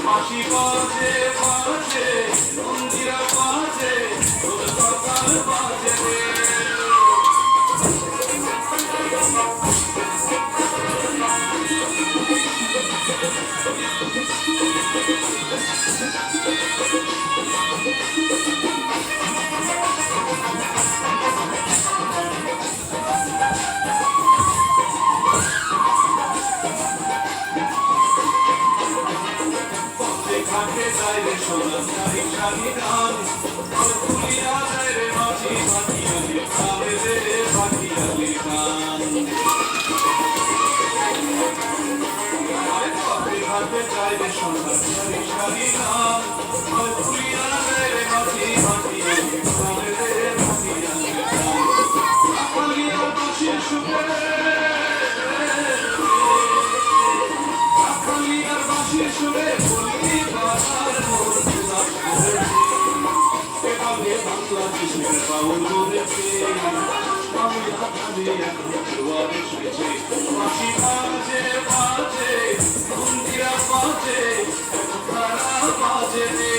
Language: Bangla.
মাসি বাজে বাজে মন্দিরা বাজে সকাল বাজে রে ঘাটে যায় রে সোনা শাড়ি শাড়ি গান তুলিয়া যায় রে মাঝি ভাটিয়ালি খাবে রে ভাটিয়ালি গান ঘাটে যায় রে সোনা শাড়ি শাড়ি গান তুলিয়া যায় রে মাঝি ভাটিয়ালি খাবে রে ভাটিয়ালি গান আকালিয়া বসে শুবে আকালিয়ার বাসি শুবে বাংলাদেশের বাউল ধরেছে আমি হাতে জোয়ারে শুয়েছে মাসি বাজে বাজে মন্দিরা বাজে তারা বাজে রে